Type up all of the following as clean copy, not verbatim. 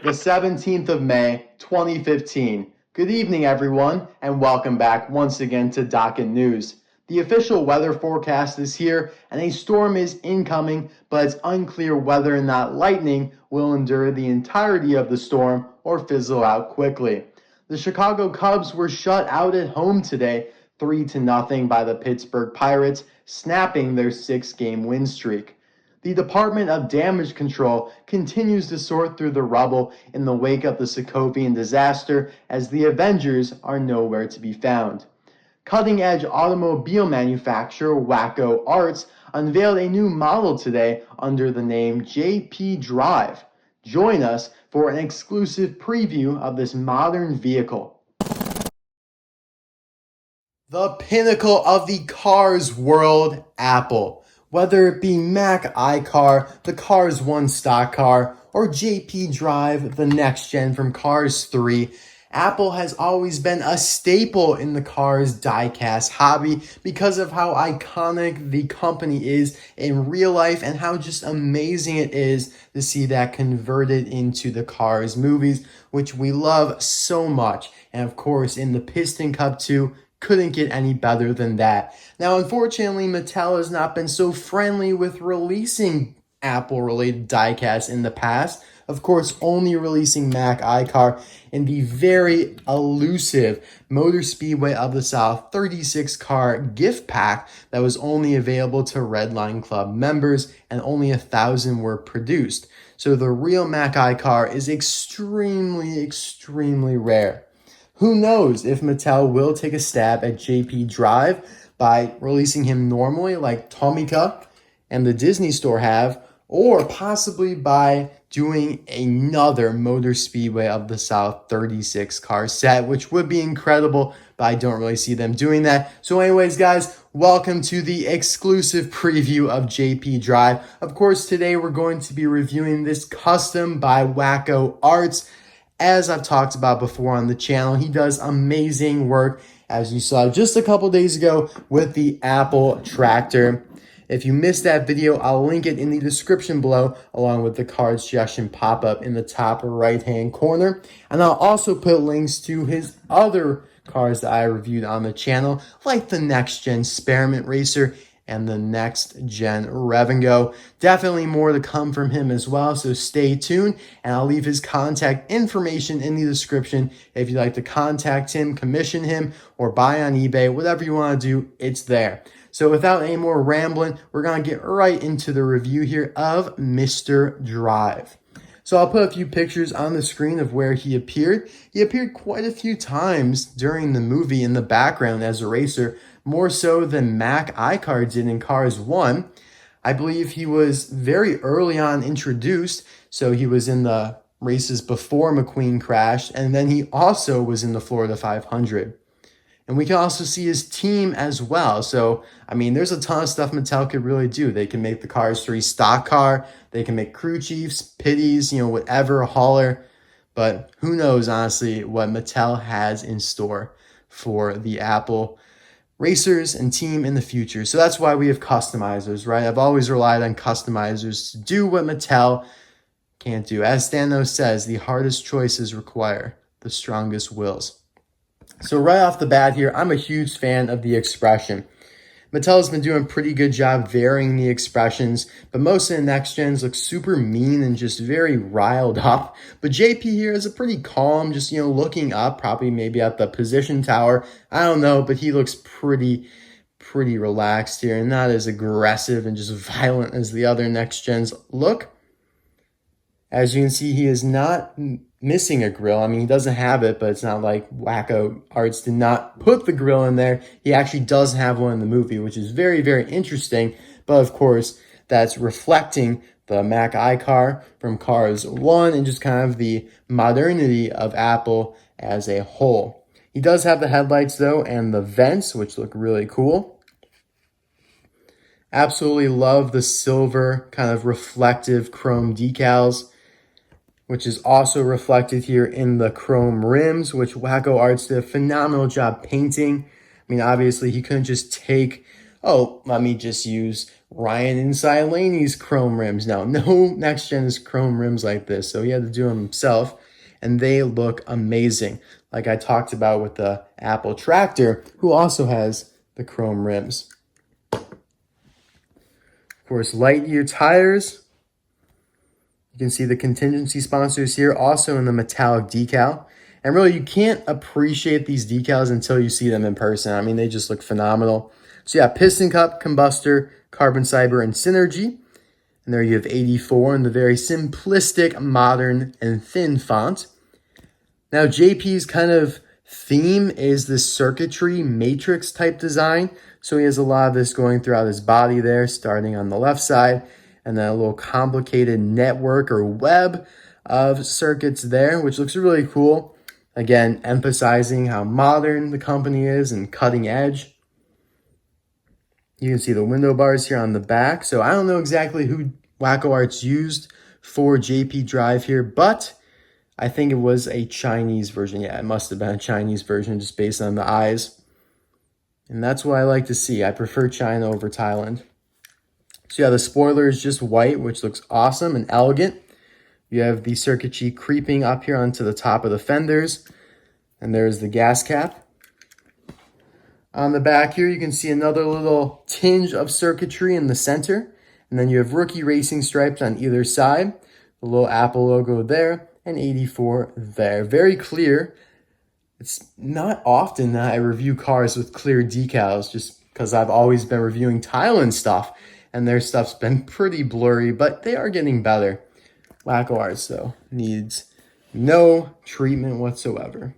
the 17th of May, 2015. Good evening, everyone, and welcome back once again to Docket News. The official weather forecast is here, and a storm is incoming, but it's unclear whether or not lightning will endure the entirety of the storm or fizzle out quickly. The Chicago Cubs were shut out at home today, 3-0 by the Pittsburgh Pirates, snapping their 6-game win streak. The Department of Damage Control continues to sort through the rubble in the wake of the Sokovian disaster as the Avengers are nowhere to be found. Cutting-edge automobile manufacturer Wacko Arts unveiled a new model today under the name JP Drive. Join us for an exclusive preview of this modern vehicle. The pinnacle of the cars world, Apple. Whether it be Mac iCar, the Cars 1 stock car, or JP Drive, the next gen from Cars 3, Apple has always been a staple in the cars diecast hobby because of how iconic the company is in real life and how just amazing it is to see that converted into the Cars movies, which we love so much. And of course, in the Piston Cup 2, couldn't get any better than that. Now, unfortunately, Mattel has not been so friendly with releasing Apple-related diecasts in the past. Of course, only releasing Mac iCar in the very elusive Motor Speedway of the South 36-car gift pack that was only available to Redline Club members, and only 1,000 were produced. So the real Mac iCar is extremely rare. Who knows if Mattel will take a stab at JP Drive by releasing him normally like Tomica and the Disney Store have, or possibly by doing another Motor Speedway of the South 36-car set, which would be incredible, but I don't really see them doing that. So anyways, guys, welcome to the exclusive preview of JP Drive. Of course, today we're going to be reviewing this custom by Wacko Arts. As I've talked about before on the channel, he does amazing work, as you saw just a couple days ago with the Apple tractor. If you missed that video, I'll link it in the description below, along with the card suggestion pop-up in the top right-hand corner. And I'll also put links to his other cars that I reviewed on the channel, like the next-gen Spearmint Racer and the next-gen Revengo. Definitely more to come from him as well, so stay tuned, and I'll leave his contact information in the description. If you'd like to contact him, commission him, or buy on eBay, whatever you want to do, it's there. So without any more rambling, we're going to get right into the review here of Mr. Drive. So I'll put a few pictures on the screen of where he appeared. He appeared quite a few times during the movie in the background as a racer, more so than Mac iCar did in Cars 1. I believe he was very early on introduced, so he was in the races before McQueen crashed, and then he also was in the Florida 500. And we can also see his team as well. So, I mean, there's a ton of stuff Mattel could really do. They can make the Cars 3 stock car. They can make crew chiefs, pitties, whatever, hauler. But who knows, honestly, what Mattel has in store for the Apple racers and team in the future. So that's why we have customizers, right? I've always relied on customizers to do what Mattel can't do. As Thanos says, the hardest choices require the strongest wills. So right off the bat here, I'm a huge fan of the expression. Mattel's been doing a pretty good job varying the expressions, but most of the next gens look super mean and just very riled up. But JP here is a pretty calm, just, looking up, probably maybe at the position tower. I don't know, but he looks pretty relaxed here and not as aggressive and just violent as the other next gens look. As you can see, he is not missing a grill. I mean, he doesn't have it, but it's not like Wacko Arts did not put the grill in there. He actually does have one in the movie, which is very interesting. But of course, that's reflecting the Mac iCar from Cars 1 and just kind of the modernity of Apple as a whole. He does have the headlights, though, and the vents, which look really cool. Absolutely love the silver kind of reflective chrome decals, which is also reflected here in the chrome rims, which Wacko Arts did a phenomenal job painting. I mean, obviously, he couldn't just take oh, let me just use Ryan Inside Laney's chrome rims. Now, no next gen's chrome rims like this, so he had to do them himself, and they look amazing. Like I talked about with the Apple Tractor, who also has the chrome rims. Of course, Lightyear tires. You can see the contingency sponsors here, also in the metallic decal. And really, you can't appreciate these decals until you see them in person. I mean, they just look phenomenal. So yeah, Piston Cup, Combustor, Carbon Fiber, and Synergy. And there you have 84 in the very simplistic, modern, and thin font. Now, JP's kind of theme is this circuitry matrix type design. So he has a lot of this going throughout his body there, starting on the left side, and then a little complicated network or web of circuits there, which looks really cool. Again, emphasizing how modern the company is and cutting edge. You can see the window bars here on the back. So I don't know exactly who Wacko Arts used for JP Drive here, but I think it was a Chinese version. Yeah, it must have been a Chinese version just based on the eyes. And that's what I like to see. I prefer China over Thailand. So yeah, the spoiler is just white, which looks awesome and elegant. You have the circuitry creeping up here onto the top of the fenders. And there's the gas cap. On the back here, you can see another little tinge of circuitry in the center. And then you have Rookie Racing stripes on either side. The little Apple logo there and 84 there. Very clear. It's not often that I review cars with clear decals just because I've always been reviewing Thailand stuff. And their stuff's been pretty blurry, but they are getting better. Wacko Arts, though, needs no treatment whatsoever.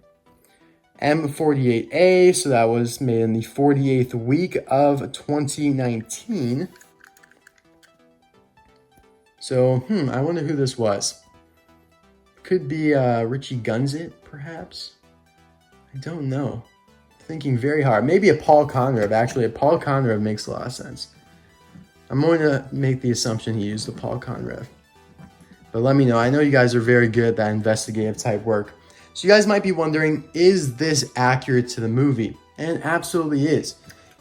M48A, so that was made in the 48th week of 2019. So, I wonder who this was. Could be Richie Gunzit, perhaps? I don't know. Thinking very hard. Maybe a Paul Conrav. Actually, a Paul Conrav makes a lot of sense. I'm going to make the assumption he used the Paul Conrav. But let me know. I know you guys are very good at that investigative type work. So you guys might be wondering, is this accurate to the movie? And it absolutely is.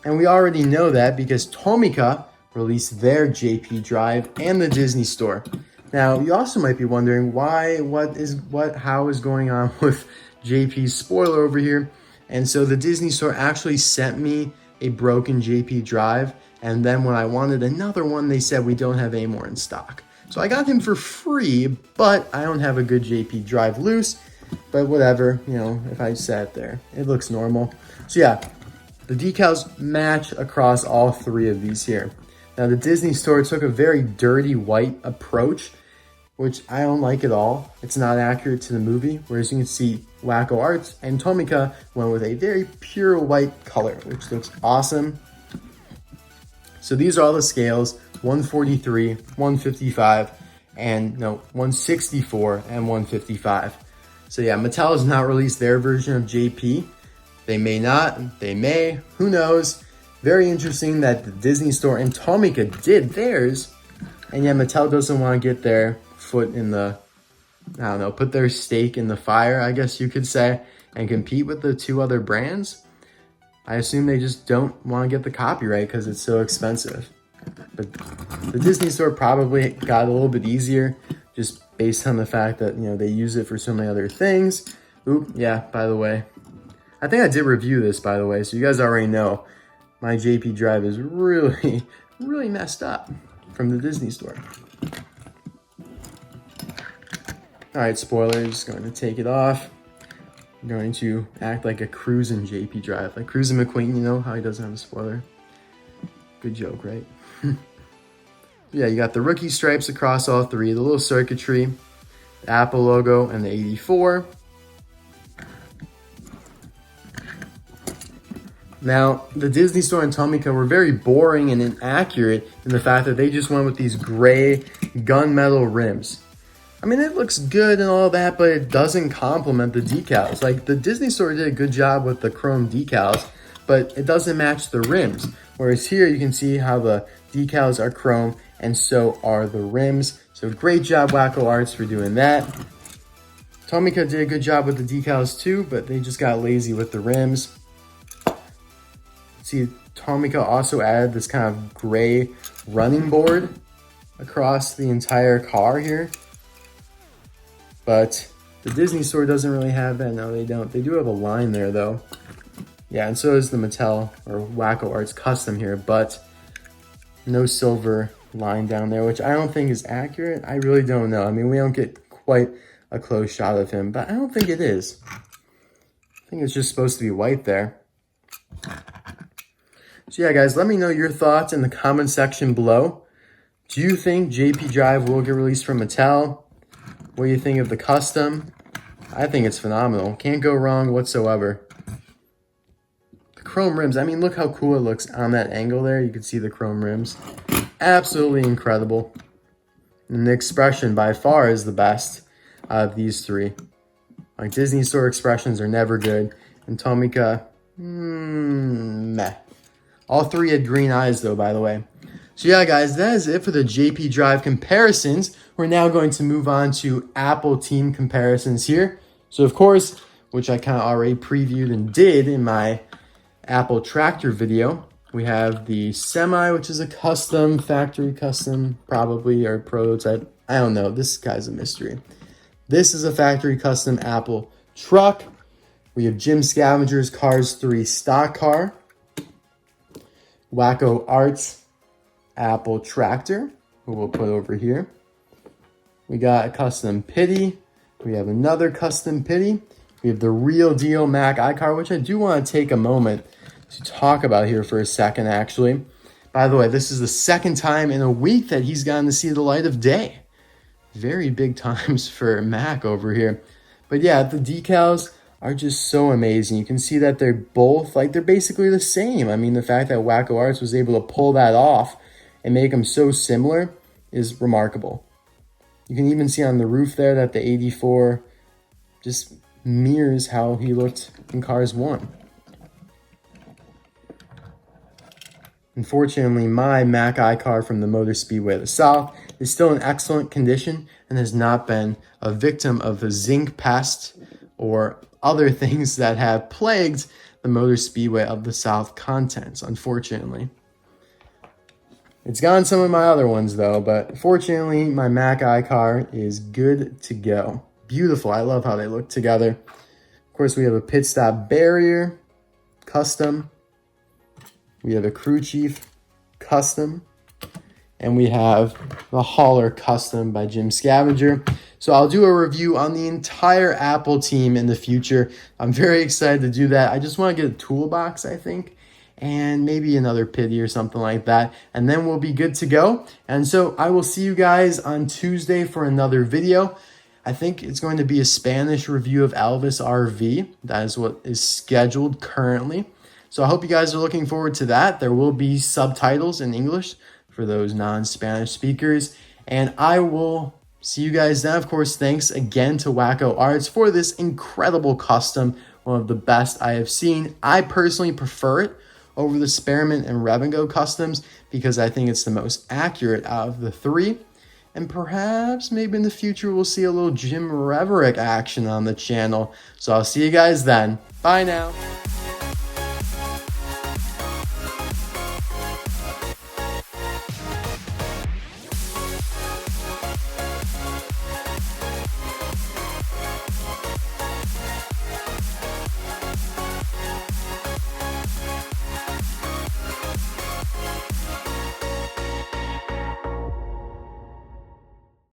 And we already know that because Tomica released their JP Drive and the Disney Store. Now, you also might be wondering how is going on with JP's spoiler over here. And so the Disney Store actually sent me a broken JP Drive. And then when I wanted another one, they said we don't have any more in stock. So I got him for free, but I don't have a good JP Drive loose. But whatever, if I sat there, it looks normal. So yeah, the decals match across all three of these here. Now the Disney Store took a very dirty white approach, which I don't like at all. It's not accurate to the movie. Whereas you can see Wacko Arts and Tomica went with a very pure white color, which looks awesome. So these are all the scales, 143, 155, and 164 and 155. So yeah, Mattel has not released their version of JP. They may not, they may, who knows. Very interesting that the Disney Store and Tomica did theirs, and yet Mattel doesn't want to get their foot in the, put their stake in the fire, I guess you could say, and compete with the two other brands. I assume they just don't want to get the copyright because it's so expensive. But the Disney Store probably got a little bit easier just based on the fact that, they use it for so many other things. Oop, yeah, by the way. I think I did review this, by the way, so you guys already know my JP Drive is really, really messed up from the Disney Store. All right, spoiler, just going to take it off. I'm going to act like a cruising JP Drive, like Cruising McQueen, how he doesn't have a spoiler. Good joke, right? Yeah, you got the rookie stripes across all three, the little circuitry, the Apple logo, and the 84. Now, the Disney Store and Tomica were very boring and inaccurate in the fact that they just went with these gray gunmetal rims. I mean, it looks good and all that, but it doesn't complement the decals. Like, the Disney Store did a good job with the chrome decals, but it doesn't match the rims. Whereas here, you can see how the decals are chrome, and so are the rims. So great job, Wacko Arts, for doing that. Tomica did a good job with the decals too, but they just got lazy with the rims. See, Tomica also added this kind of gray running board across the entire car here. But the Disney store doesn't really have that. No, they don't. They do have a line there, though. Yeah, and so is the Mattel or Wacko Arts Custom here, but no silver line down there, which I don't think is accurate. I really don't know. I mean, we don't get quite a close shot of him, but I don't think it is. I think it's just supposed to be white there. So yeah, guys, let me know your thoughts in the comment section below. Do you think JP Drive will get released from Mattel? What do you think of the custom? I think it's phenomenal. Can't go wrong whatsoever. The chrome rims, I mean, look how cool it looks on that angle there. You can see the chrome rims. Absolutely incredible. And the expression by far is the best out of these three. Like, Disney store expressions are never good. And Tomica, meh. All three had green eyes, though, by the way. So yeah, guys, that is it for the JP Drive comparisons. We're now going to move on to Apple team comparisons here. So, of course, which I kind of already previewed and did in my Apple tractor video, we have the Semi, which is a custom, factory custom, probably, or prototype. I don't know. This guy's a mystery. This is a factory custom Apple truck. We have Jim Scavenger's Cars 3 stock car. Wacko Arts Apple tractor, who we'll put over here. We got a custom Pitty. We have another custom Pitty. We have the real deal Mac iCar, which I do want to take a moment to talk about here for a second, actually. By the way, this is the second time in a week that he's gotten to see the light of day. Very big times for Mac over here. But yeah, the decals are just so amazing. You can see that they're both, like, they're basically the same. I mean, the fact that Wacko Arts was able to pull that off and make them so similar is remarkable. You can even see on the roof there that the 84 just mirrors how he looked in Cars 1. Unfortunately, my Mac iCar from the Motor Speedway of the South is still in excellent condition and has not been a victim of the zinc pest or other things that have plagued the Motor Speedway of the South contents, unfortunately. It's gotten some of my other ones, though, but fortunately, my Mac iCar is good to go. Beautiful. I love how they look together. Of course, we have a pit stop barrier, custom. We have a crew chief, custom. And we have the hauler custom by Jim Scavenger. So I'll do a review on the entire Apple team in the future. I'm very excited to do that. I just want to get a toolbox, I think, and maybe another Pitty or something like that, and then we'll be good to go. And so I will see you guys on Tuesday for another video. I think it's going to be a Spanish review of Elvis RV. That is what is scheduled currently. So I hope you guys are looking forward to that. There will be subtitles in English for those non-Spanish speakers. And I will see you guys then. Of course, thanks again to Wacko Arts for this incredible custom, one of the best I have seen. I personally prefer it over the Spearmint and Rev & Go customs because I think it's the most accurate out of the three. And perhaps maybe in the future we'll see a little Jim Reverick action on the channel. So I'll see you guys then. Bye now.